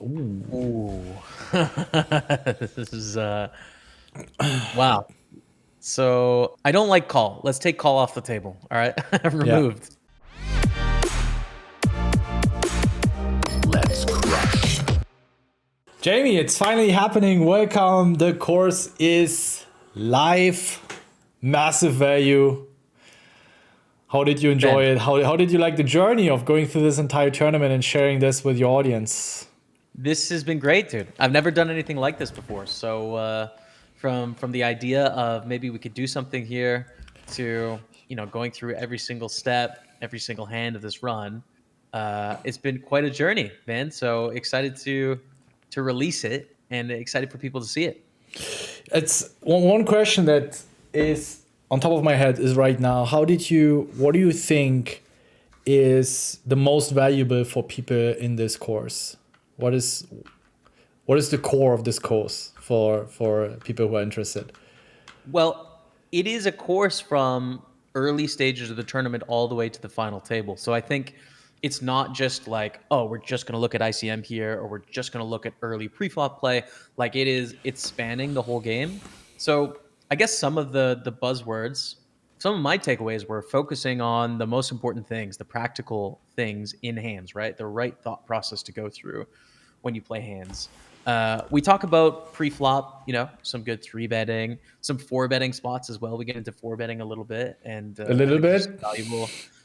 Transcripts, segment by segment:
Ooh. This is wow. So I don't like call. Let's take call off the table. All right. Yeah. Removed. Let's crush. Jamie, it's finally happening. Welcome. The course is live. Massive value. How did you enjoy it? How did you like the journey of going through this entire tournament and sharing this with your audience? This has been great, dude. I've never done anything like this before. So from the idea of maybe we could do something here to going through every single step, every single hand of this run, it's been quite a journey, man. So excited to release it and excited for people to see it. It's one question that is on top of my head is right now. What do you think is the most valuable for people in this course? What is the core of this course for people who are interested? Well, it is a course from early stages of the tournament all the way to the final table. So I think it's not just like, oh, we're just going to look at ICM here, or we're just going to look at early pre-flop play. Like it's spanning the whole game. So I guess some of the buzzwords, some of my takeaways were focusing on the most important things, the practical things in hands, right? The right thought process to go through when you play hands. We talk about pre-flop, some good 3-betting, some 4-betting spots as well. We get into 4-betting a little bit, and A little bit.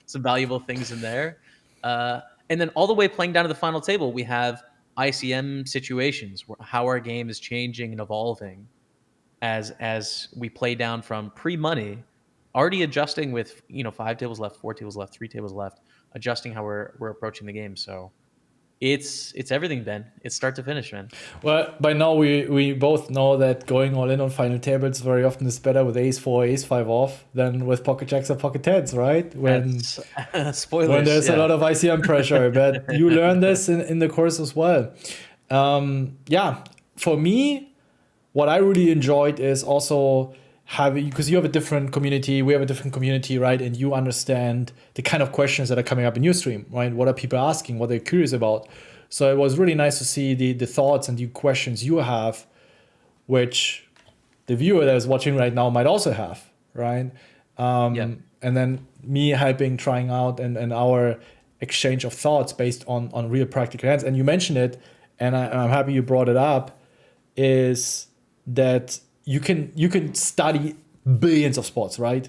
some valuable things in there. And then all the way playing down to the final table, we have ICM situations, how our game is changing and evolving as we play down from pre-money, already adjusting with 5 tables left, 4 tables left, 3 tables left, adjusting how we're approaching the game. So it's everything, Ben. It's start to finish, man. Well, by now we both know that going all in on final tables very often is better with ace 4, ace 5 off than with pocket jacks or pocket 10s, right? Spoilers. When there's a lot of ICM pressure. But you learn this in the course as well. For me, what I really enjoyed is also having, because you have a different community, we have a different community, right? And you understand the kind of questions that are coming up in your stream, right? What are people asking? What they're curious about? So it was really nice to see the thoughts and the questions you have, which the viewer that is watching right now might also have, right? And then me helping, trying out, and our exchange of thoughts based on real practical hands. And you mentioned it, and I'm happy you brought it up, is that you can study billions of spots, right?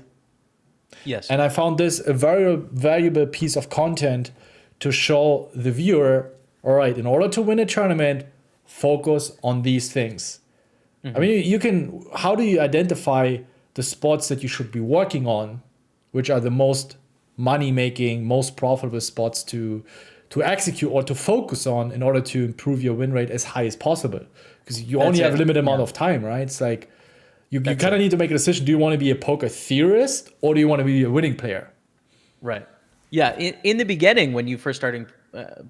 Yes. And I found this a very valuable piece of content to show the viewer, all right, in order to win a tournament, focus on these things. Mm-hmm. I mean, how do you identify the spots that you should be working on, which are the most money-making, most profitable spots to execute or to focus on in order to improve your win rate as high as possible? Because you only have a limited amount of time, right? It's like you kind of need to make a decision. Do you want to be a poker theorist or do you want to be a winning player? Right. Yeah. In the beginning, when you first started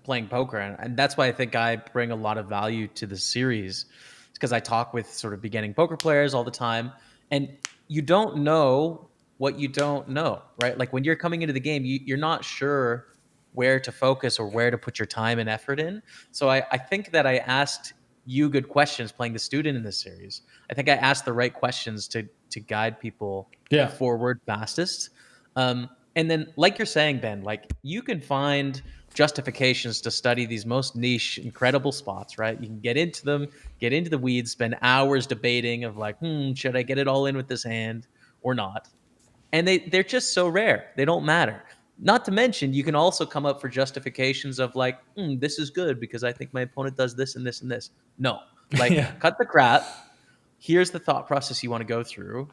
playing poker, and that's why I think I bring a lot of value to the series, because I talk with sort of beginning poker players all the time, and you don't know what you don't know, right? Like when you're coming into the game, you're not sure where to focus or where to put your time and effort in. So I think that I asked you good questions playing the student in this series. I think I asked the right questions to guide people forward fastest. And then, like you're saying, Ben, like you can find justifications to study these most niche, incredible spots, right? You can get into them, get into the weeds, spend hours debating of like, should I get it all in with this hand or not? And they're just so rare. They don't matter. Not to mention, you can also come up for justifications of like, this is good because I think my opponent does this and this and this. No, like cut the crap. Here's the thought process you want to go through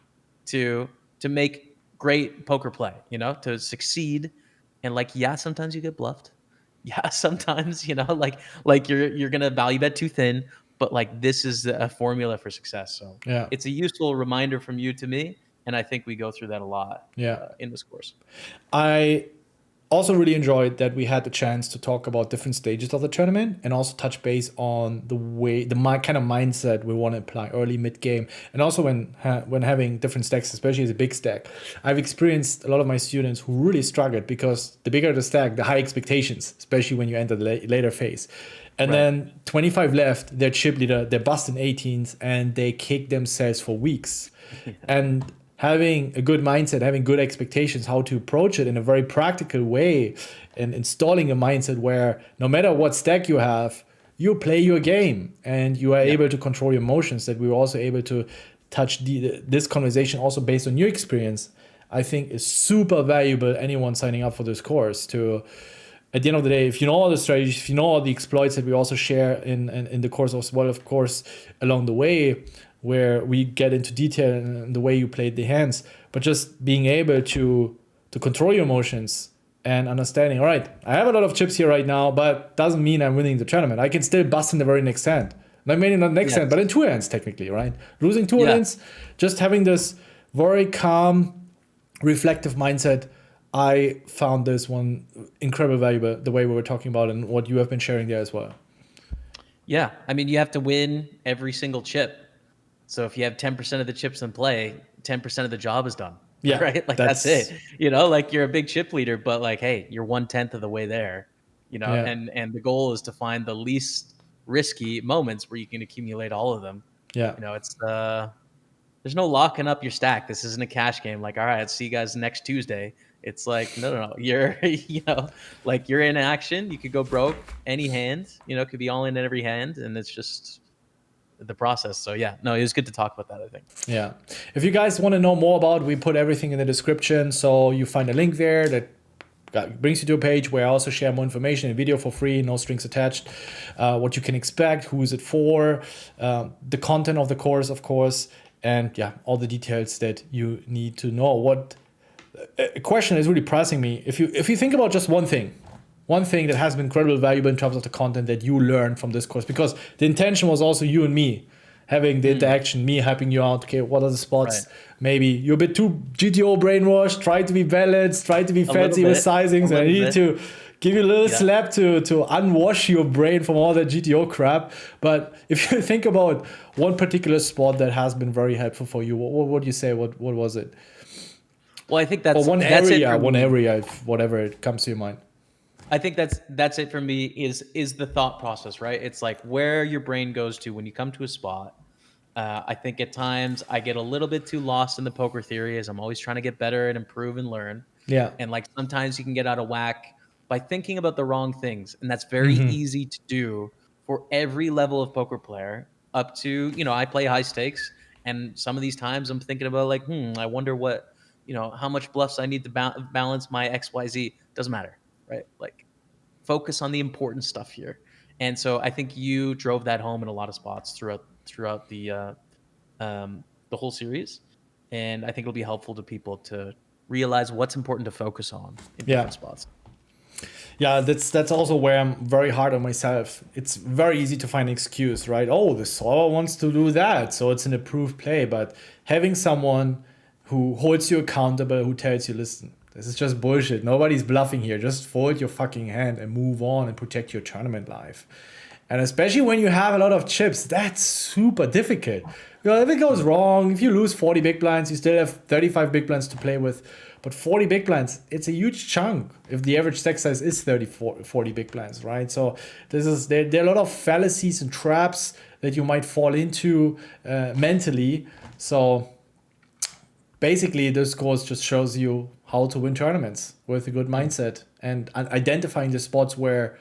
to make great poker play, to succeed. And like, sometimes you get bluffed. Yeah, sometimes, like you're going to value bet too thin, but like this is a formula for success. So it's a useful reminder from you to me. And I think we go through that a lot in this course. I also really enjoyed that we had the chance to talk about different stages of the tournament and also touch base on the kind of mindset we want to apply early, mid game, and also when having different stacks, especially as a big stack. I've experienced a lot of my students who really struggled because the bigger the stack, the high expectations, especially when you enter the later phase. And Right. then 25 left, they're chip leader, they're busting 18s, and they kick themselves for weeks. And having a good mindset, having good expectations, how to approach it in a very practical way, and installing a mindset where no matter what stack you have, you play your game and you are Yeah. able to control your emotions, that we were also able to touch this conversation also based on your experience, I think is super valuable. Anyone signing up for this course to, at the end of the day, if you know all the strategies, if you know all the exploits that we also share in the course as well, of course, along the way, where we get into detail in the way you played the hands, but just being able to control your emotions and understanding, all right, I have a lot of chips here right now, but doesn't mean I'm winning the tournament. I can still bust in the very next hand. Not maybe not next hand, but in two hands technically, right? Losing two hands, just having this very calm, reflective mindset. I found this one incredibly valuable, the way we were talking about and what you have been sharing there as well. Yeah. I mean, you have to win every single chip. So if you have 10% of the chips in play, 10% of the job is done. Yeah, Right. Like that's it. Like you're a big chip leader, but like, hey, you're 1/10 of the way there, Yeah. and the goal is to find the least risky moments where you can accumulate all of them. Yeah. It's there's no locking up your stack. This isn't a cash game. Like, all right, see you guys next Tuesday. It's like, no. You're, like you're in action. You could go broke any hand, it could be all in every hand. And it's just the process. So yeah, no, it was good to talk about that, I think. Yeah. If you guys want to know more about, we put everything in the description. So you find a link there that brings you to a page where I also share more information, a video for free, no strings attached, what you can expect, who is it for, the content of the course, of course, and yeah, all the details that you need to know. What a question is really pressing me. If you think about just one thing that has been incredibly valuable in terms of the content that you learned from this course, because the intention was also you and me having the interaction, me helping you out. Okay, what are the spots? Right. Maybe you're a bit too GTO brainwashed, try to be balanced, try to be fancy with sizings, and I need to give you a little slap to unwash your brain from all that GTO crap. But if you think about one particular spot that has been very helpful for you, what would you say? What was it? Well, I think that's one area, if whatever it comes to your mind. I think that's it for me. Is the thought process, right? It's like where your brain goes to when you come to a spot. I think at times I get a little bit too lost in the poker theory as I'm always trying to get better and improve and learn. Yeah. And like sometimes you can get out of whack by thinking about the wrong things. And that's very easy to do for every level of poker player up to, I play high stakes. And some of these times I'm thinking about like, I wonder what, how much bluffs I need to balance my XYZ. Doesn't matter, right? Like focus on the important stuff here. And so I think you drove that home in a lot of spots throughout the whole series, and I think it'll be helpful to people to realize what's important to focus on in different spots. Yeah, that's also where I'm very hard on myself. It's very easy to find an excuse, right? Oh, the solver wants to do that, so it's an approved play. But having someone who holds you accountable, who tells you, listen, this is just bullshit. Nobody's bluffing here. Just fold your fucking hand and move on and protect your tournament life. And especially when you have a lot of chips, that's super difficult. If it goes wrong, if you lose 40 big blinds, you still have 35 big blinds to play with. But 40 big blinds, it's a huge chunk if the average stack size is 40 big blinds, right? So there are a lot of fallacies and traps that you might fall into mentally. So basically, this course just shows you how to win tournaments with a good mindset and identifying the spots where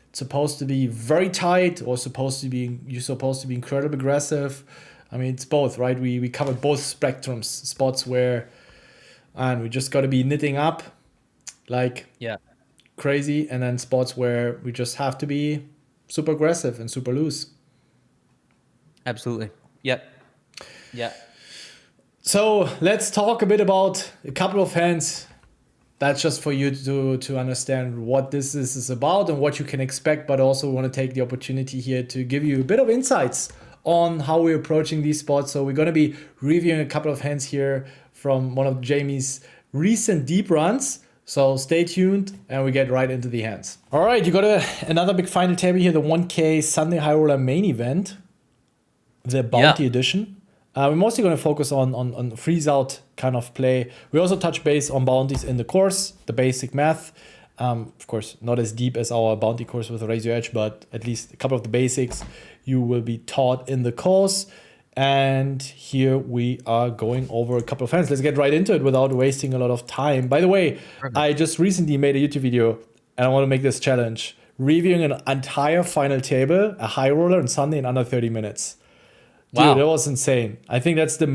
it's supposed to be very tight or you're supposed to be incredibly aggressive. I mean, it's both, right? We covered both spectrums, spots where, and we just got to be knitting up like crazy, and then spots where we just have to be super aggressive and super loose. Absolutely. Yep. Yeah. So let's talk a bit about a couple of hands. That's just for you to understand what this is about and what you can expect, but also want to take the opportunity here to give you a bit of insights on how we're approaching these spots. So we're going to be reviewing a couple of hands here from one of Jamie's recent deep runs. So stay tuned and we get right into the hands. All right, you got another big final table here, the 1K Sunday High Roller main event, the Bounty Edition. We're mostly going to focus on freeze out kind of play. We also touch base on bounties in the course, the basic math. Of course, not as deep as our bounty course with Raise Your Edge, but at least a couple of the basics you will be taught in the course. And here we are going over a couple of hands. Let's get right into it without wasting a lot of time. By the way, Perfect. I just recently made a YouTube video and I want to make this challenge. Reviewing an entire final table, a high roller and Sunday in under 30 minutes. Dude, Wow. that was insane. I think that's the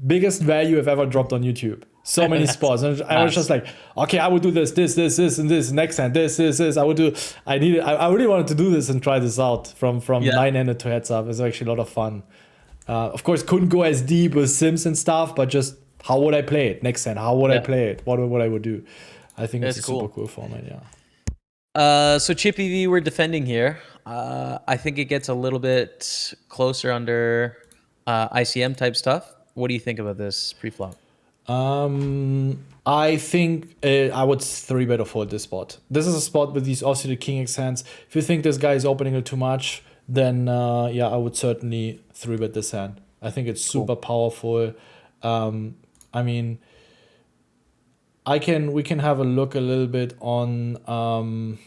biggest value I've ever dropped on YouTube. So many spots. And I was just like, okay, I would do this, and this, next hand, this. I really wanted to do this and try this out from nine-handed to heads up. It's actually a lot of fun. Of course, couldn't go as deep with Sims and stuff, but just how would I play it? Next hand, how would I play it? What I would do? I think it's a super cool format, yeah. So Chippy V, we're defending here. I think it gets a little bit closer under ICM type stuff. What do you think about this pre-flop? I think I would 3-bet or fold this spot. This is a spot with these offsuited king X hands. If you think this guy is opening it too much, then yeah, I would certainly 3-bet this hand. I think it's super powerful. I mean, we can have a look a little bit on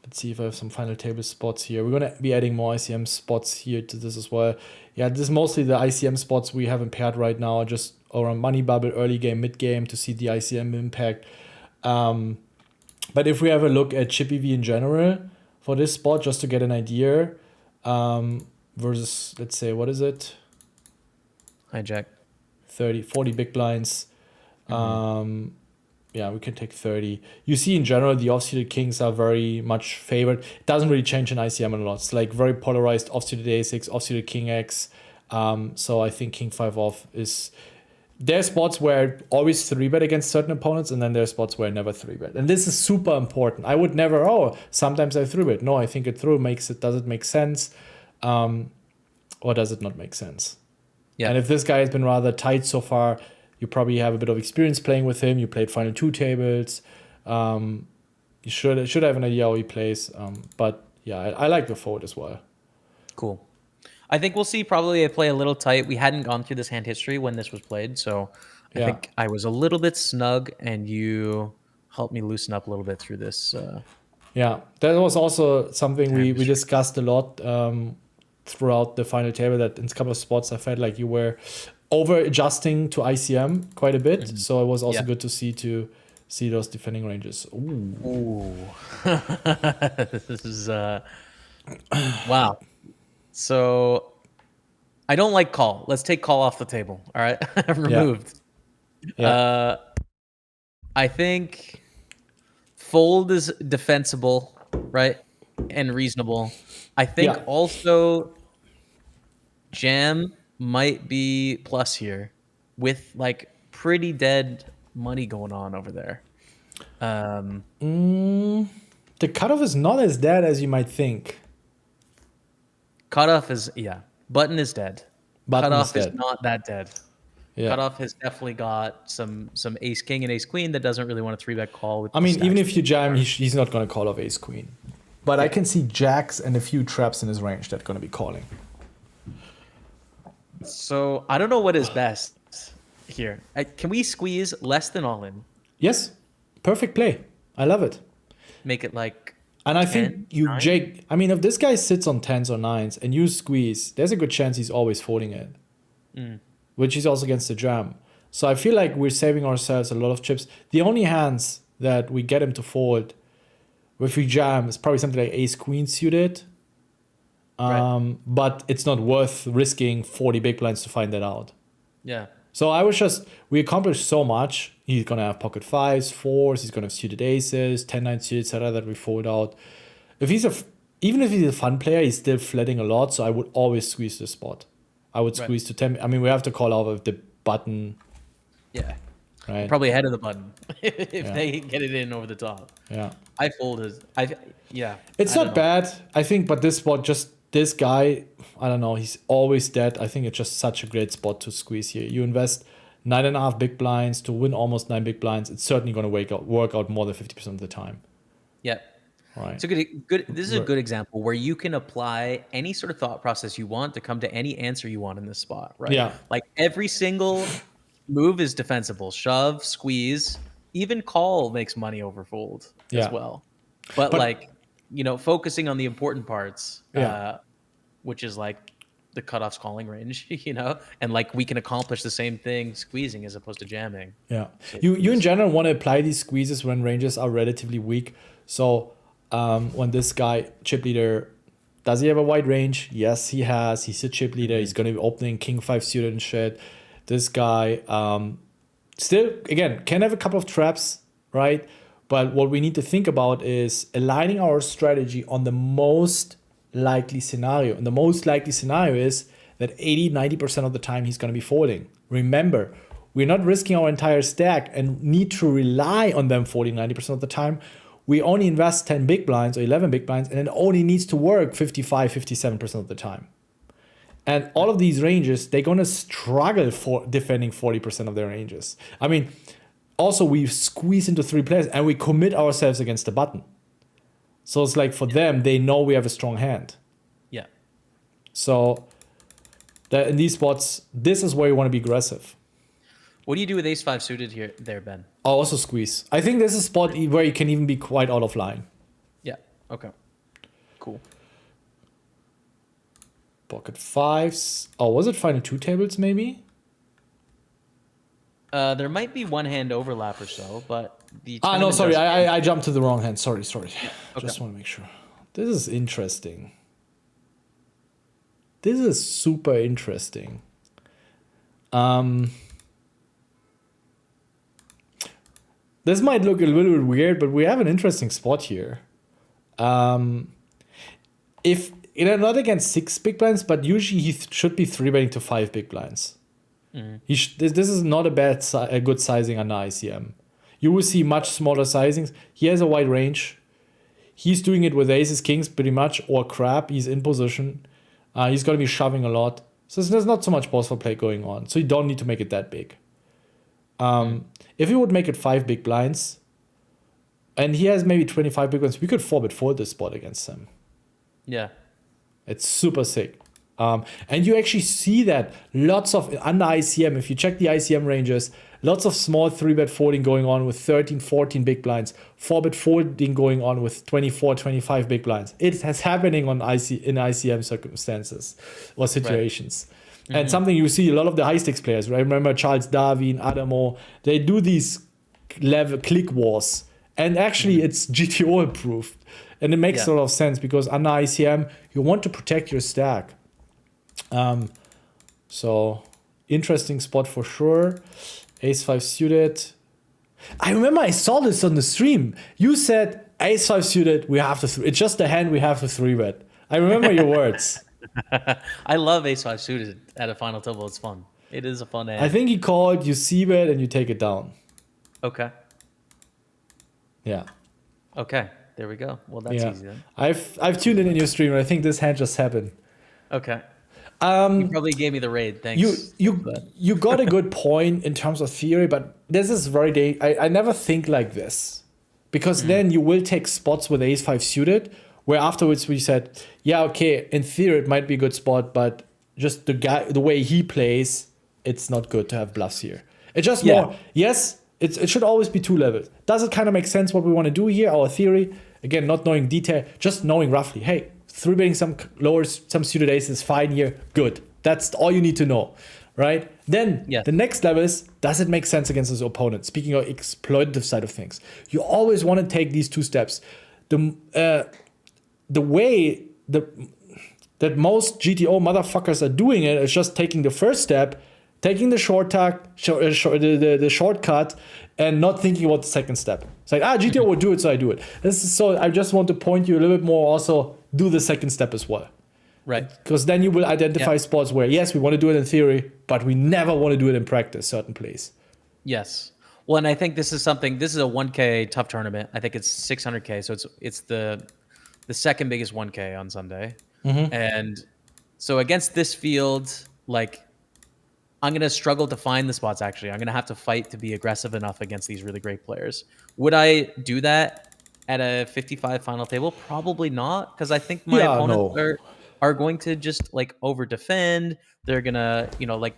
let's see if I have some final table spots here. We're gonna be adding more ICM spots here to this as well. Yeah, this is mostly the ICM spots we have paired right now, just around money bubble, early game, mid game to see the ICM impact. But if we have a look at Chippy V in general for this spot, just to get an idea, versus, let's say, what is it? Hijack. 40 big blinds. Yeah, we can take 30. You see, in general, the offsuited kings are very much favored. It doesn't really change in ICM a lot. It's like very polarized offsuited A6, offsuited king X. So I think king 5 off is... There are spots where I always 3-bet against certain opponents, and then there are spots where I never 3-bet. And this is super important. I would never, sometimes I 3-bet. No, I think it through. Does it make sense? Or does it not make sense? Yeah. And if this guy has been rather tight so far, you probably have a bit of experience playing with him. You played final 2 tables. You should have an idea how he plays. But yeah, I like the fold as well. Cool. I think we'll see probably I play a little tight. We hadn't gone through this hand history when this was played, so I think I was a little bit snug, and you helped me loosen up a little bit through this. Yeah, that was also something we discussed a lot throughout the final table, that in a couple of spots I felt like you were over adjusting to ICM quite a bit. So it was also good to see those defending ranges. Ooh. This is wow. So I don't like call. Let's take call off the table. All right. Removed. Yeah. I think fold is defensible, right? And reasonable. I think also jam might be plus here with like pretty dead money going on over there. The cutoff is not as dead as you might think. Cutoff is, button is dead. Cutoff is not that dead. Yeah. Cutoff has definitely got some ace king and ace queen that doesn't really want to 3-bet call with. I mean, even if you jam, he's not going to call off ace queen. But I can see jacks and a few traps in his range that are going to be calling. So I don't know what is best here. Can we squeeze less than all in? Yes. Perfect play. I love it. Make it like. And I think Jake, I mean, if this guy sits on 10s or 9s and you squeeze, there's a good chance he's always folding it. Which is also against the jam. So I feel like we're saving ourselves a lot of chips. The only hands that we get him to fold if we jam is probably something like ace queen suited. But it's not worth risking 40 big blinds to find that out. Yeah. So we accomplished so much. He's going to have pocket 5s, 4s, he's going to have suited aces, 10-9 suited, etc. that we fold out. Even if he's a fun player, he's still flatting a lot, so I would always squeeze the spot. I would squeeze to 10. I mean, we have to call out of the button. Yeah. Right. Probably ahead of the button if they get it in over the top. Yeah. I fold It's not bad, I think, but this spot, just this guy, I don't know, he's always dead. I think it's just such a great spot to squeeze here. You invest 9.5 big blinds to win almost 9 big blinds. It's certainly going to work out more than 50% of the time. Yeah. Right. It's a good. This is a good example where you can apply any sort of thought process you want to come to any answer you want in this spot, right? Yeah. Like every single move is defensible. Shove, squeeze, even call makes money over fold as Yeah. well. But But like, focusing on the important parts, yeah. which is like the cutoff's calling range, and like we can accomplish the same thing squeezing as opposed to jamming. Yeah. So You in general want to apply these squeezes when ranges are relatively weak. So when this guy, chip leader, does he have a wide range? Yes, he has. He's a chip leader. He's going to be opening King 5 suited and shit. This guy still, again, can have a couple of traps, right? But what we need to think about is aligning our strategy on the most likely scenario. And the most likely scenario is that 80-90% of the time he's going to be folding. Remember, we're not risking our entire stack and need to rely on them 40-90% of the time. We only invest 10 big blinds or 11 big blinds, and it only needs to work 55-57% of the time. And all of these ranges, they're going to struggle for defending 40% of their ranges. I mean, also we squeeze into 3 players and we commit ourselves against the button. So it's like for them, they know we have a strong hand. Yeah. So that in these spots, this is where you want to be aggressive. What do you do with ace 5 suited there, Ben? I'll also squeeze. I think this is a spot where you can even be quite out of line. Yeah. Okay. Cool. Pocket fives. Oh, was it final 2 tables maybe? There might be one hand overlap or so, but the No, tournament sorry. does- I jumped to the wrong hand. Sorry. Okay. Just want to make sure. This is interesting. This is super interesting. This might look a little bit weird, but we have an interesting spot here. If not against 6 big blinds, but usually he should be 3-betting to 5 big blinds. This is not a good sizing under ICM. You will see much smaller sizings. He has a wide range. He's doing it with aces, kings pretty much, or crap. He's in position. He's going to be shoving a lot. So there's not so much boss for play going on. So you don't need to make it that big. If you would make it 5 big blinds, and he has maybe 25 big blinds, we could 4-bet fold this spot against him. Yeah. It's super sick. And you actually see that lots of under ICM, if you check the ICM ranges, lots of small 3-bet folding going on with 13, 14 big blinds, 4-bet folding going on with 24, 25 big blinds. It has happening in ICM circumstances or situations. Right. And something you see a lot of the high stakes players, right? I remember Charles Darwin, Adamo, they do these click wars. And actually it's GTO approved. And it makes a lot of sense because under ICM, you want to protect your stack. So interesting spot for sure. Ace 5 suited. I remember I saw this on the stream. You said ace 5 suited, we have to it's just a hand we have to 3-bet. I remember your words. I love ace 5 suited at a final table. It's fun. It is a fun hand. I think he called you c-bet and you take it down. Okay. Yeah. Okay. There we go. Well, that's easy then. I've tuned in your stream and I think this hand just happened. Okay. You probably gave me the raid. Thanks. You got a good point in terms of theory, but this is very I never think like this. Because then you will take spots with ace 5 suited, where afterwards we said, yeah, okay, in theory it might be a good spot, but just the way he plays, it's not good to have bluffs here. It's just more, yes, it should always be 2 levels. Does it kind of make sense what we want to do here, our theory? Again, not knowing detail, just knowing roughly, hey, 3-betting some lowers, some suited aces, fine here, good. That's all you need to know, right? Then the next level is, does it make sense against his opponent? Speaking of exploitative side of things, you always want to take these 2 steps. The way that most GTO motherfuckers are doing it is just taking the first step, taking the the shortcut, and not thinking about the second step. It's like, GTO would do it, so I do it. So I just want to point you a little bit more also, do the second step as well. Right. Because then you will identify spots where, yes, we want to do it in theory, but we never want to do it in practice, certain plays. Yes. Well, and I think this is a 1K tough tournament. I think it's 600K, so it's the second biggest 1K on Sunday. And so against this field, like, I'm going to struggle to find the spots, actually. I'm going to have to fight to be aggressive enough against these really great players. Would I do that at a 55 final table? Probably not, because I think my opponents are going to just, like, over defend. They're going to,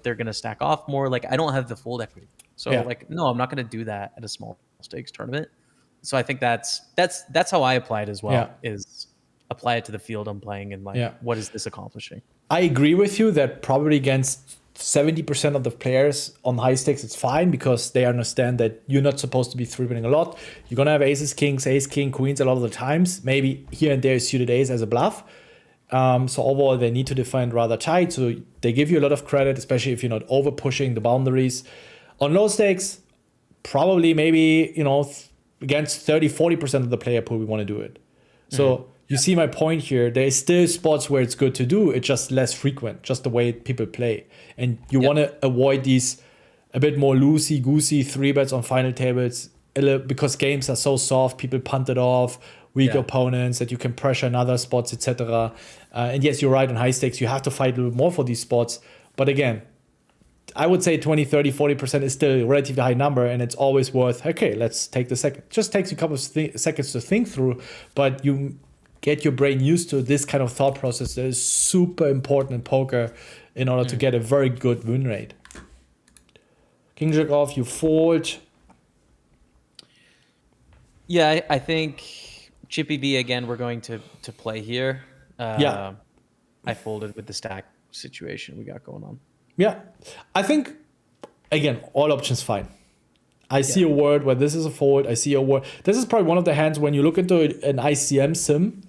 they're going to stack off more. Like, I don't have the fold equity. So Yeah. like, no, I'm not going to do that at a small stakes tournament. So I think that's how I apply it as well. Yeah. Is apply it to the field I'm playing and like, Yeah. what is this accomplishing? I agree with you that probably against 70% of the players on high stakes, it's fine because they understand that you're not supposed to be 3-betting a lot. You're going to have aces, kings, ace, king, queens a lot of the times. Maybe here and there suited ace as a bluff. So overall, they need to define rather tight. So they give you a lot of credit, especially if you're not over pushing the boundaries. On low stakes, probably maybe, against 30-40% of the player pool, we want to do it. So you see my point here. There's still spots where it's good to do. It's just less frequent, just the way people play. And you want to avoid these a bit more loosey-goosey 3-bets on final tables because games are so soft. People punt it off, weak opponents that you can pressure in other spots, etc. And yes, you're right, on high stakes, you have to fight a little bit more for these spots. But again, I would say 20, 30, 40% is still a relatively high number, and it's always worth, okay, let's take the second. Just takes you a couple of seconds to think through, but you get your brain used to this kind of thought process that is super important in poker in order to get a very good win rate. King jack off, you fold. Yeah, I think Chippy V again, we're going to play here. I folded with the stack situation we got going on. Yeah, I think, again, all options fine. I see a word where this is a fold. I see a word. This is probably one of the hands when you look into an ICM sim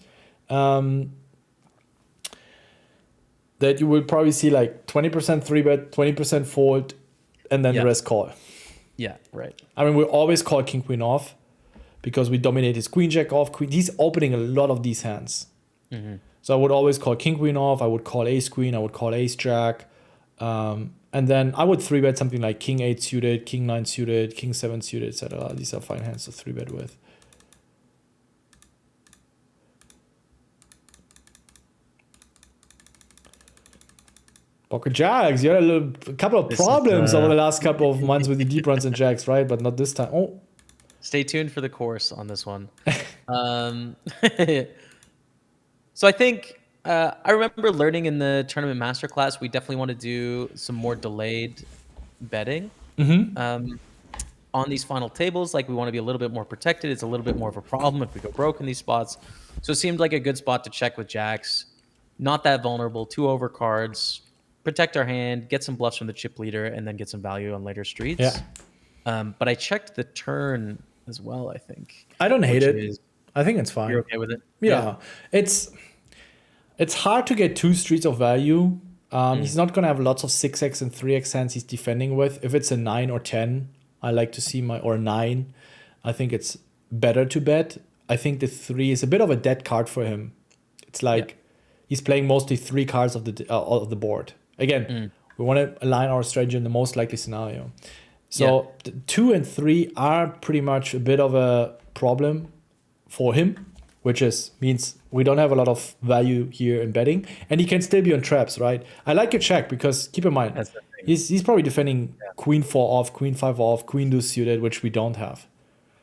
that you will probably see like 20% 3-bet, 20% fold, and then the rest call. Yeah, right. I mean, we always call king queen off because we dominate his queen jack off. He's opening a lot of these hands. So I would always call king queen off. I would call ace queen. I would call ace jack. And then I would 3-bet something like king 8 suited, king 9 suited, king 7 suited, etc. These are fine hands to 3-bet with. Pocket jacks. You had a couple of problems over the last couple of months with the deep runs and jacks, right? But not this time. Oh, stay tuned for the course on this one. So I think I remember learning in the tournament masterclass, we definitely want to do some more delayed betting on these final tables. Like we want to be a little bit more protected. It's a little bit more of a problem if we go broke in these spots. So it seemed like a good spot to check with jacks. Not that vulnerable, 2 overcards, protect our hand, get some bluffs from the chip leader, and then get some value on later streets. Yeah. But I checked the turn as well, I think. I don't hate it. I think it's fine. You're okay with it? Yeah. It's hard to get 2 streets of value. He's not going to have lots of 6x and 3x hands he's defending with. If it's a 9 or 10, I like to see or 9. I think it's better to bet. I think the 3 is a bit of a dead card for him. It's like he's playing mostly 3 cards of the board. Again, we want to align our strategy in the most likely scenario. So the 2 and 3 are pretty much a bit of a problem for him, which means we don't have a lot of value here in betting, and he can still be on traps, right? I like a check because keep in mind he's probably defending queen 4 off, queen 5 off, queen deuce suited, which we don't have.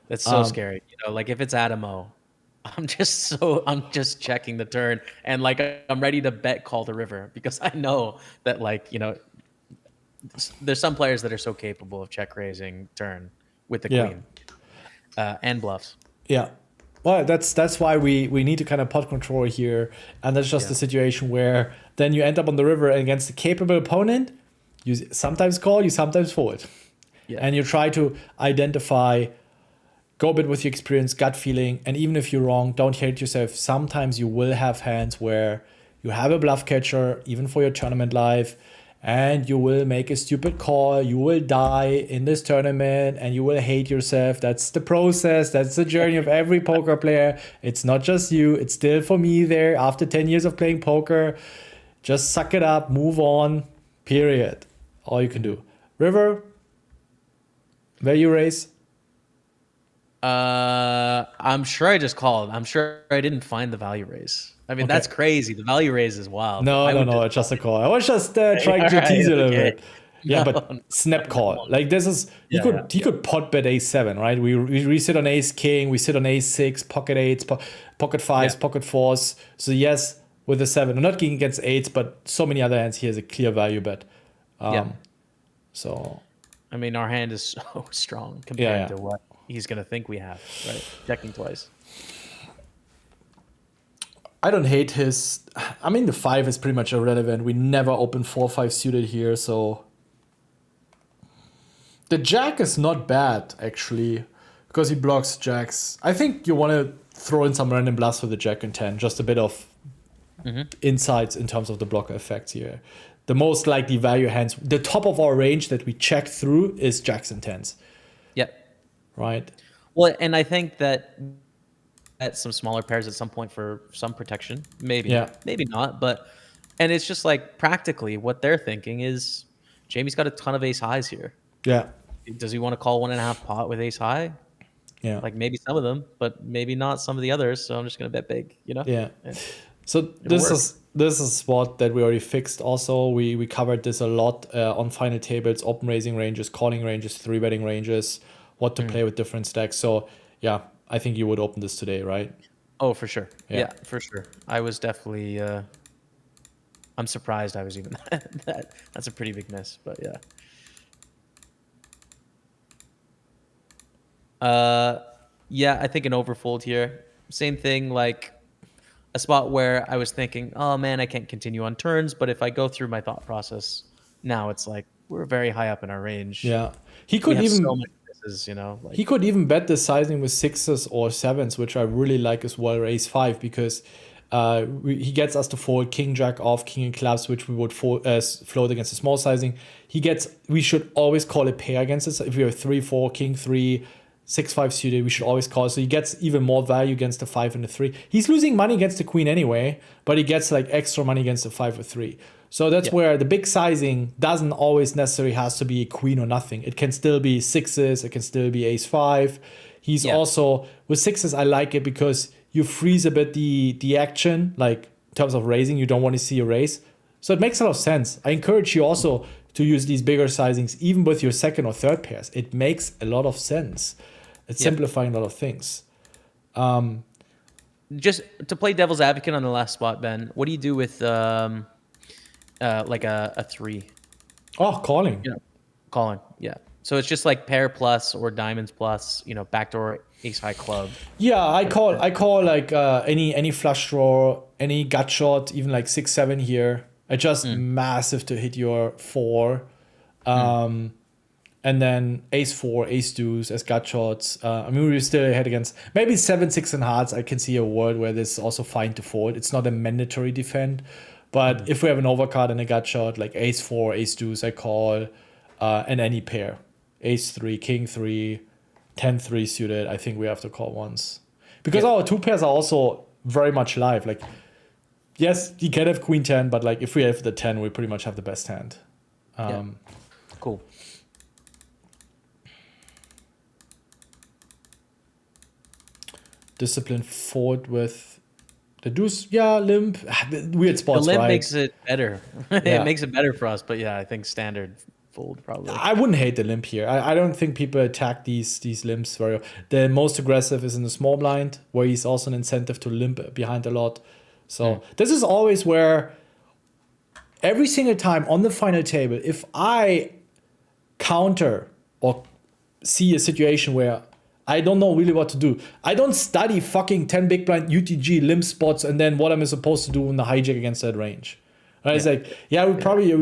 That's so scary. Like if it's Adamo, I'm just checking the turn and like I'm ready to bet call the river because I know that there's some players that are so capable of check raising turn with the queen and bluffs. Yeah. Well, that's why we need to kind of pot control here, and that's just a situation where then you end up on the river against a capable opponent. You sometimes call, you sometimes fold, and you try to identify, go a bit with your experience, gut feeling, and even if you're wrong, don't hate yourself. Sometimes you will have hands where you have a bluff catcher, even for your tournament live, and you will make a stupid call. You will die in this tournament and you will hate yourself. That's the process. That's the journey of every poker player. It's not just you. It's still for me there after 10 years of playing poker. Just suck it up, move on, period. All you can do. River, value raise. I'm sure I just called. I'm sure I didn't find the value raise. I mean, that's crazy. The value raise is wild. No, it's just a call. I was just trying to tease it a little bit. Yeah, but snap call. Like this is, he could pot bet ace-7, right? We sit on ace-king, we sit on ace-6, pocket 8s, pocket 5s, pocket 4s. So yes, with a 7. I'm not getting against 8s, but so many other hands, he has a clear value bet. So I mean, our hand is so strong compared to what he's going to think we have, right? Checking twice. I don't hate his. I mean, the 5 is pretty much irrelevant. We never open 4-5 suited here, so the jack is not bad actually, because he blocks jacks. I think you want to throw in some random bluffs with the jack and 10, just a bit of insights in terms of the blocker effects here. The most likely value hands, the top of our range that we check through is jacks and 10s. Yep. Right. Well, and I think that at some smaller pairs at some point for some protection, maybe, maybe not, but and it's just like practically what they're thinking is Jamie's got a ton of ace highs here. Yeah. Does he want to call 1.5 pot with ace high? Yeah. Like maybe some of them, but maybe not some of the others. So I'm just gonna bet big, you know? Yeah. And so this is a spot that we already fixed. Also, we covered this a lot on final tables, open raising ranges, calling ranges, 3-betting ranges, what to play with different stacks. So yeah, I think you would open this today, right? Oh, for sure. Yeah, for sure. I was definitely. I'm surprised I was even that. That's a pretty big miss, but yeah. Yeah, I think an overfold here. Same thing, like a spot where I was thinking, oh man, I can't continue on turns, but if I go through my thought process, now it's like we're very high up in our range. Yeah, he could even so many misses, you know. Like, he could even bet the sizing with 6s or 7s, which I really like as well, or ace 5, because he gets us to fold king jack off, king and clubs, which we would float against a small sizing. We should always call a pair against us. If we have 3-4, king 3, 6-5 suited, we should always call. So he gets even more value against the 5 and the 3. He's losing money against the queen anyway, but he gets like extra money against the 5 or 3. So that's where the big sizing doesn't always necessarily has to be a queen or nothing. It can still be 6s, it can still be ace 5. He's also, with 6s, I like it because you freeze a bit the action, like in terms of raising, you don't want to see a raise. So it makes a lot of sense. I encourage you also to use these bigger sizings, even with your second or third pairs. It makes a lot of sense. It's simplifying a lot of things. Just to play devil's advocate on the last spot, Ben, what do you do with like a 3? Oh, calling. You know, calling, yeah. So it's just like pair plus or diamonds plus, you know, backdoor ace high club. Yeah, I call like any flush draw, any gut shot, even like 6-7 here. I just massive to hit your 4. And then ace 4, ace deuce as gut shots. I mean, we're still ahead against maybe 7, 6 and hearts. I can see a world where this is also fine to fold. It's not a mandatory defend. But if we have an overcard and a gut shot, like ace 4, ace deuce, I call, and any pair. Ace 3, king 3, 10-3 suited, I think we have to call once. Because our 2 pairs are also very much live. Like, yes, you can have queen 10, but like if we have the 10, we pretty much have the best hand. Cool. Discipline forward with the deuce. Yeah, limp. Weird spots, The limp right? makes it better. It makes it better for us, but yeah, I think standard fold probably. I wouldn't hate the limp here. I don't think people attack these limps very well. The most aggressive is in the small blind, where he's also an incentive to limp behind a lot. So this is always where every single time on the final table, if I counter or see a situation where I don't know really what to do, I don't study fucking 10 big blind UTG limp spots and then what am I supposed to do in the hijack against that range. Right? It's like, we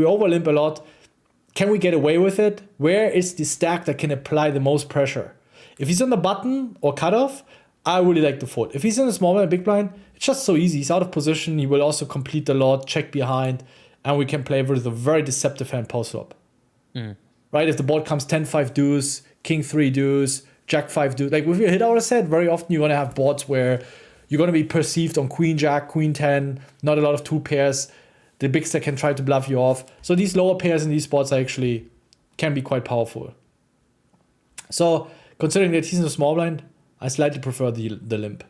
over limp a lot. Can we get away with it? Where is the stack that can apply the most pressure? If he's on the button or cutoff, I really like the fold. If he's in a small blind, big blind, it's just so easy. He's out of position. He will also complete a lot, check behind, and we can play with a very deceptive hand post flop. Right? If the board comes 10-5 deuce, king 3 deuce, jack 5 deuce, like if you hit our set, very often you're going to have boards where you're going to be perceived on queen jack, queen 10, not a lot of 2 pairs. The big stack can try to bluff you off. So these lower pairs in these spots actually can be quite powerful. So considering that he's in a small blind, I slightly prefer the limp.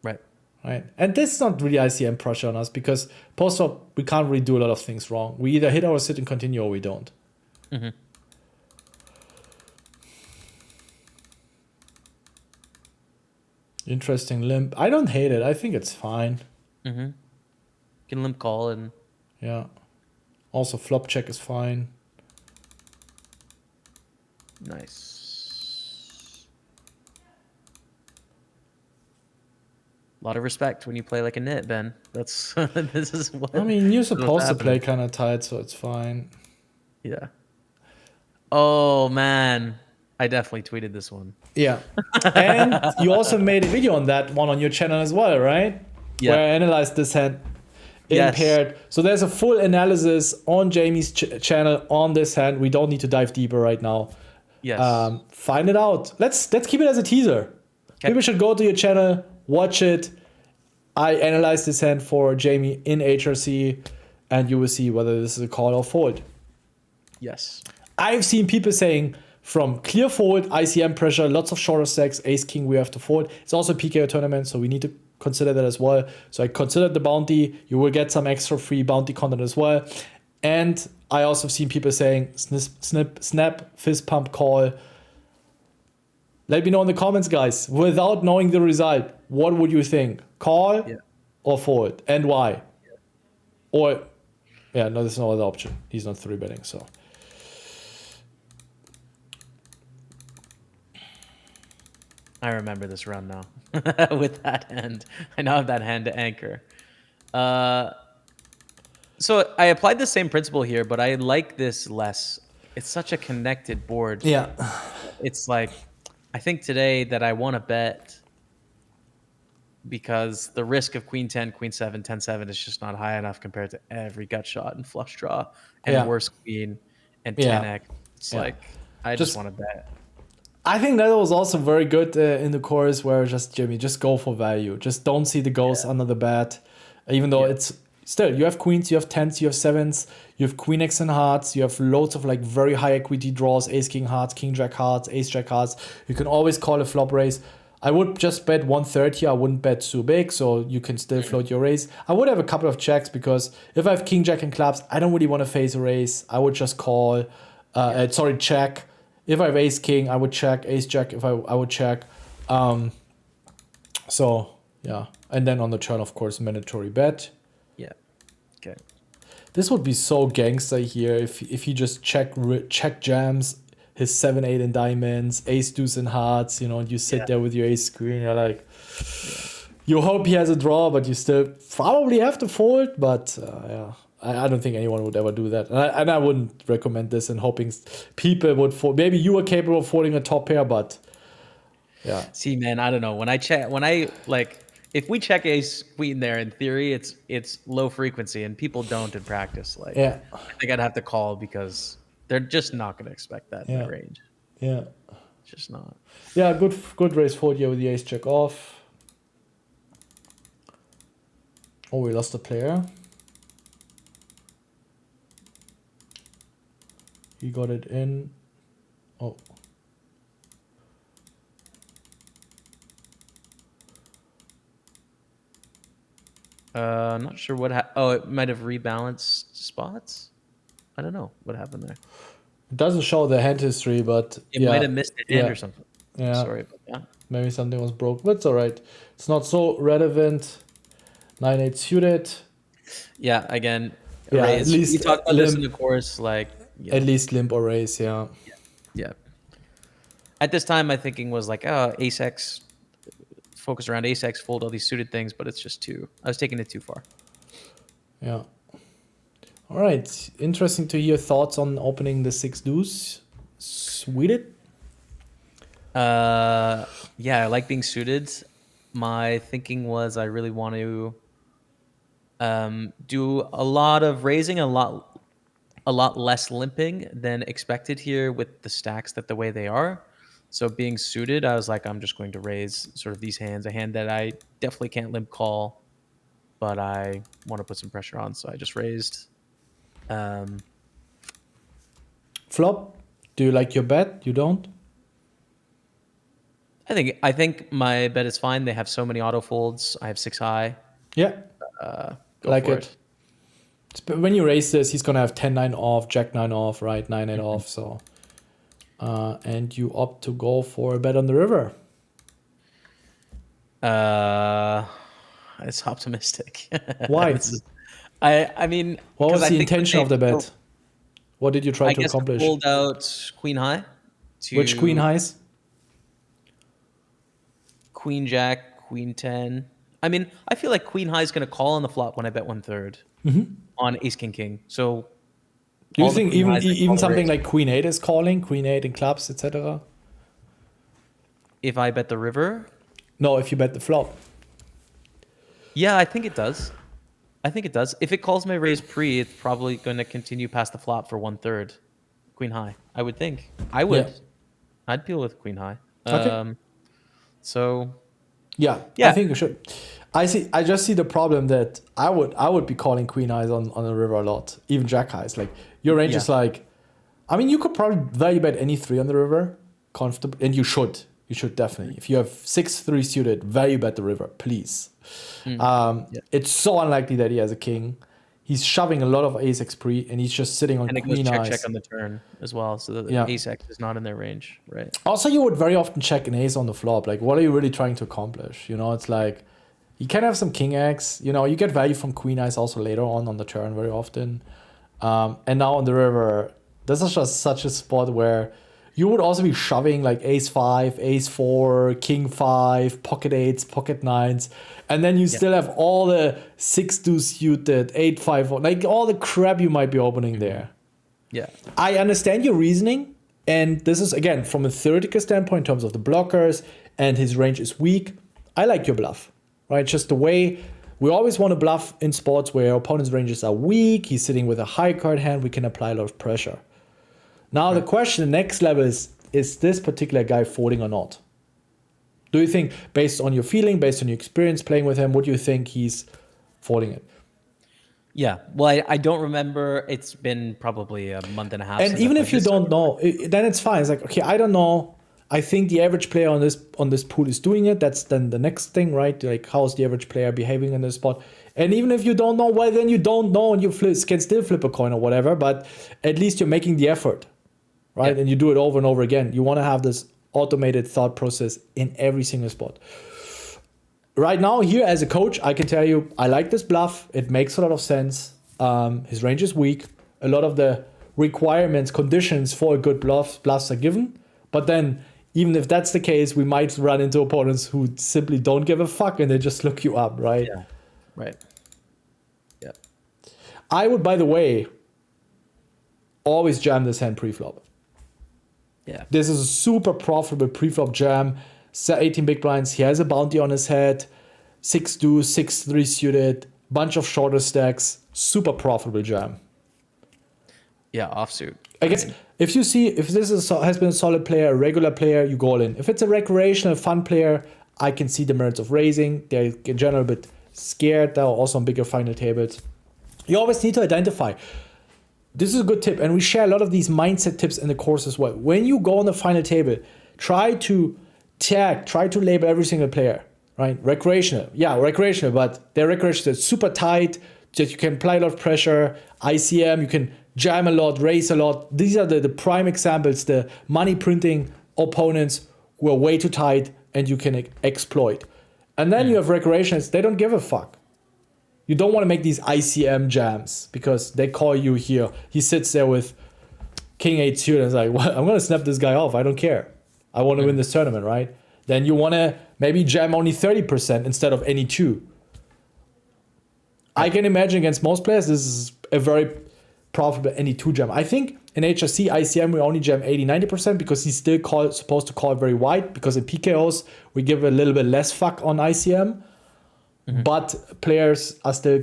Right. And this is not really ICM pressure on us because post-flop, we can't really do a lot of things wrong. We either hit our sit and continue or we don't. Interesting limp. I don't hate it. I think it's fine. Can limp call and... Yeah. Also, flop check is fine. Nice. A lot of respect when you play like a nit, Ben. That's this is what. I mean, you're what's supposed to play happening. kind of tight, so it's fine. Yeah. Oh man, I definitely tweeted this one. Yeah. And you also made a video on that one on your channel as well, right? Yeah. Where I analyzed this hand Yes. impaired. So there's a full analysis on Jamie's channel on this hand. We don't need to dive deeper right now. Yes. Find it out. Let's keep it as a teaser. Okay. People should go to your channel, watch it. I analyzed this hand for Jamie in HRC, and you will see whether this is a call or fold. Yes. I've seen people saying from clear fold, ICM pressure, lots of shorter stacks, ace king, we have to fold. It's also a PKO tournament, so we need to consider that as well. So I considered the bounty. You will get some extra free bounty content as well. And I also have seen people saying snap, fist pump call. Let me know in the comments, guys. Without knowing the result, what would you think? Call or fold? And why? Yeah. Or, yeah, no, there's no other option. He's not 3-betting, so. I remember this run now with that hand. I now have that hand to anchor. So I applied the same principle here, but I like this less. It's such a connected board. Yeah. It's like, I think today that I want to bet because the risk of queen 10, queen 7, 10, 7 is just not high enough compared to every gut shot and flush draw and worse queen and 10x. It's like, I just want to bet. I think that was also very good in the chorus where just Jimmy, just go for value. Just don't see the ghost under the bat. Even though it's still, you have queens, you have 10s, you have 7s, you have queen X and hearts, you have loads of like very high equity draws, ace king hearts, king jack hearts, ace jack hearts. You can always call a flop raise. I would just bet 130. I wouldn't bet too big, so you can still float your raise. I would have a couple of checks because if I have king jack and clubs, I don't really want to face a raise. I would just call, check. If I have ace king, I would check. Ace jack, if I would check. So yeah, and then on the turn, of course, mandatory bet. Yeah. Okay. This would be so gangster here if he just check jams his 7-8 in diamonds, ace deuce in hearts, you know, and you sit there with your ace queen. You're like, you hope he has a draw, but you still probably have to fold. But I don't think anyone would ever do that, and I wouldn't recommend this. And hoping people would fold. Maybe you are capable of folding a top pair, but yeah. See, man, I don't know. If we check ace queen there, in theory, it's low frequency, and people don't in practice. Like, I think I'd have to call because they're just not going to expect that in that range. Yeah, it's just not. Yeah, good raise fold here with the ace check off. Oh, we lost a player. He got it in. Oh. I'm not sure what it might have rebalanced spots. I don't know what happened there. It doesn't show the hand history, but it might have missed an end or something. Yeah. Sorry about that. Maybe something was broke, but it's all right. It's not so relevant. 9-8 suited. Yeah, again, at least we talked about this in the course, like at least limp or raise, yeah. At this time, my thinking was like, ace X, focus around ace X, fold all these suited things, but it's just I was taking it too far. Yeah. All right. Interesting to hear thoughts on opening the 6 deuce. Suited? Yeah, I like being suited. My thinking was I really want to do a lot of raising, a lot less limping than expected here with the stacks the way they are. So being suited, I was like, I'm just going to raise sort of these hands, a hand that I definitely can't limp call, but I want to put some pressure on. So I just raised. Flop? Do you like your bet? You don't? I think my bet is fine. They have so many auto folds. I have 6 high. Yeah. Like it. When you raise this, he's gonna have 10-9 off, Jack-9 off, right? 9-8 off. So, and you opt to go for a bet on the river. It's optimistic. Why? I mean, what was the intention of the bet? What did you try to accomplish? I guess pulled out queen high to Which queen highs? Queen Jack, Queen 10. I mean, I feel like Queen High is going to call on the flop when I bet 1/3 on Ace King King. So Do you all the think Queen Highs I even call are something raised. like Queen 8 is calling, Queen 8 in clubs, etc.? If I bet the river, No, if you bet the flop. yeah, I think it does. I think it does. If it calls my raise pre, it's probably going to continue past the flop for 1/3 Queen High. I would think. I Yeah. would. I'd deal with Queen High. Okay. So Yeah, I yeah, think you should. I just see the problem that I would be calling queen highs on the river a lot, even jack highs. Like your range yeah, is like, I mean, you could probably value bet any three on the river, comfortable, and you should. You should definitely. If you have 6-3 suited, value bet the river, please. yeah. It's so unlikely that he has a king. He's shoving a lot of ace x pre, and he's just sitting on And it goes queen check check eyes. on the turn as well, so that Yeah. Ace X is not in their range, right? Also, you would very often check an ace on the flop. Like, what are you really trying to accomplish? You know, it's like you can have some king x. You know, you get value from queen eyes also later on the turn very often. And now on the river, this is just such a spot where you would also be shoving like ace 5, ace 4, king 5, pocket 8s, pocket 9s. And then you still have all the 6-2 suited, 8-5, like all the crap you might be opening there. Yeah. I understand your reasoning, and this is again from a theoretical standpoint in terms of the blockers, and his range is weak. I like your bluff, right? Just the way we always want to bluff in spots where opponent's ranges are weak. He's sitting with a high card hand. We can apply a lot of pressure. Now the question, the next level is this particular guy folding or not? Do you think, based on your feeling, based on your experience playing with him, what do you think he's folding it? Yeah. Well, I don't remember. It's been probably a month and a half. And since even I if played you this, so don't know, then it's fine. It's like, okay, I don't know. I think the average player on this pool is doing it. That's then the next thing, right? Like, how's the average player behaving in this spot? And even if you don't know, well, then you don't know, and you can still flip a coin or whatever. But at least you're making the effort, right? Yeah. And you do it over and over again. You want to have this automated thought process in every single spot. Right now, here as a coach, I can tell you, I like this bluff. It makes a lot of sense. His range is weak. A lot of the requirements, conditions for a good bluffs are given. But then, even if that's the case, we might run into opponents who simply don't give a fuck and they just look you up, right? Yeah. Right. Yeah. I would, by the way, always jam this hand pre-flop. Yeah. This is a super profitable pre-flop jam. 18 big blinds. He has a bounty on his head. 6-2, 6-3 suited. Bunch of shorter stacks. Super profitable jam. Yeah. Offsuit. I guess if you see, if this has been a solid player, a regular player, you go all in. If it's a recreational fun player, I can see the merits of raising. They're in general a bit scared. They're also on bigger final tables. You always need to identify. This is a good tip, and we share a lot of these mindset tips in the course as well. When you go on the final table, try to label every single player, right? Recreational, but they're recreational, super tight, that you can apply a lot of pressure. ICM, you can jam a lot, raise a lot. These are the prime examples, the money printing opponents who are way too tight and you can exploit. And then you have recreationals, they don't give a fuck. You don't want to make these ICM jams because they call you here. He sits there with King 8 suit and is like, well, I'm going to snap this guy off. I don't care. I want to win this tournament, right? Then you want to maybe jam only 30% instead of any 2. I can imagine against most players, this is a very profitable any 2 jam. I think in HRC, ICM, we only jam 80-90% because he's still supposed to call very wide, because in PKOs, we give a little bit less fuck on ICM. But players are still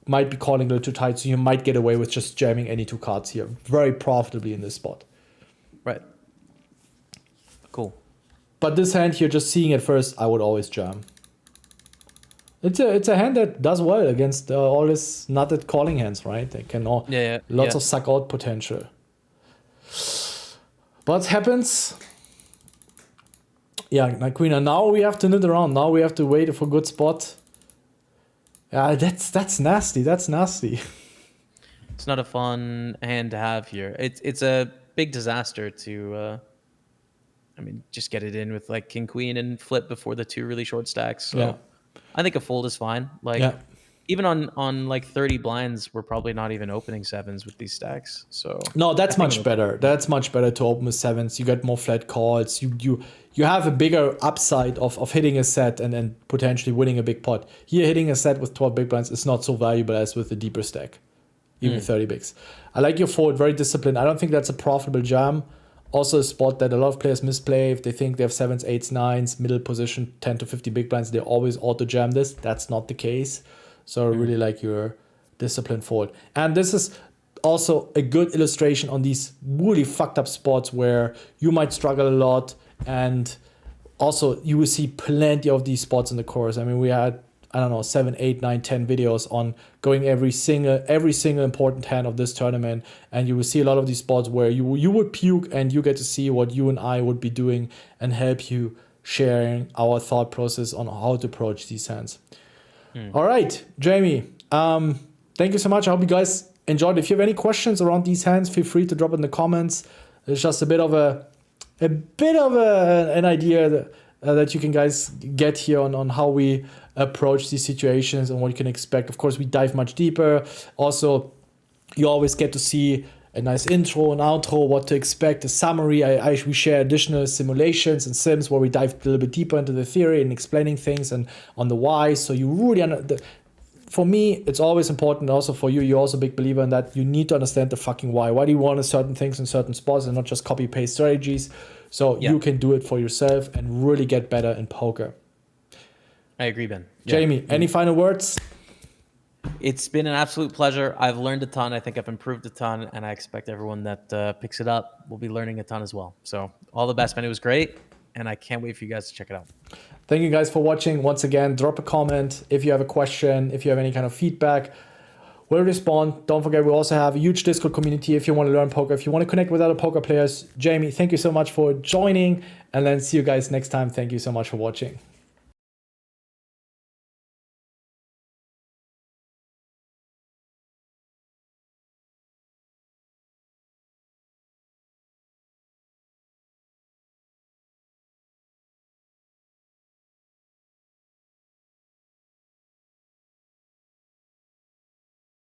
might be calling a little too tight, so you might get away with just jamming any 2 cards here very profitably in this spot. Right. Cool. But this hand here, just seeing it first, I would always jam. It's a hand that does well against all his nutted calling hands, right? They can all lots of suck out potential. What happens? Yeah, like Queen. Now we have to knit around. Now we have to wait for a good spot. Yeah, that's nasty. That's nasty. It's not a fun hand to have here. It's a big disaster to, just get it in with like King Queen and flip before the 2 really short stacks. So I think a fold is fine. Like, even on like 30 blinds, we're probably not even opening sevens with these stacks. So No, that's I think much better. That's much better to open with sevens. You get more flat calls. You have a bigger upside of hitting a set and then potentially winning a big pot. Here, hitting a set with 12 big blinds is not so valuable as with a deeper stack, even 30 bigs. I like your fold, very disciplined. I don't think that's a profitable jam. Also a spot that a lot of players misplay. If they think they have sevens, eights, nines, middle position, 10 to 50 big blinds, they always auto jam this. That's not the case. So I really like your disciplined fold. And this is also a good illustration on these really fucked up spots where you might struggle a lot. And also you will see plenty of these spots in the course. I mean, we had, I don't know, 7, 8, 9, 10 videos on going every single important hand of this tournament. And you will see a lot of these spots where you would puke, and you get to see what you and I would be doing and help you sharing our thought process on how to approach these hands. All right, Jamie, thank you so much. I hope you guys enjoyed. If you have any questions around these hands, feel free to drop it in the comments. It's just a bit of an idea that you can guys get here on how we approach these situations and what you can expect. Of course, we dive much deeper. Also, you always get to see a nice intro and outro, what to expect, a summary. We share additional simulations and sims where we dive a little bit deeper into the theory and explaining things and on the why. So you really, for me, it's always important. Also for you, you're also a big believer in that. You need to understand the fucking why. Why do you want certain things in certain spots and not just copy paste strategies? So you can do it for yourself and really get better in poker. I agree, Ben. Jamie, any final words? It's been an absolute pleasure. I've learned a ton. I think I've improved a ton, and I expect everyone that picks it up will be learning a ton as well. So all the best, man. It was great, and I can't wait for you guys to check it out. Thank you guys for watching. Once again, drop a comment if you have a question, if you have any kind of feedback. We'll respond. Don't forget, we also have a huge Discord community if you want to learn poker, if you want to connect with other poker players. Jamie, thank you so much for joining, and then see you guys next time. Thank you so much for watching.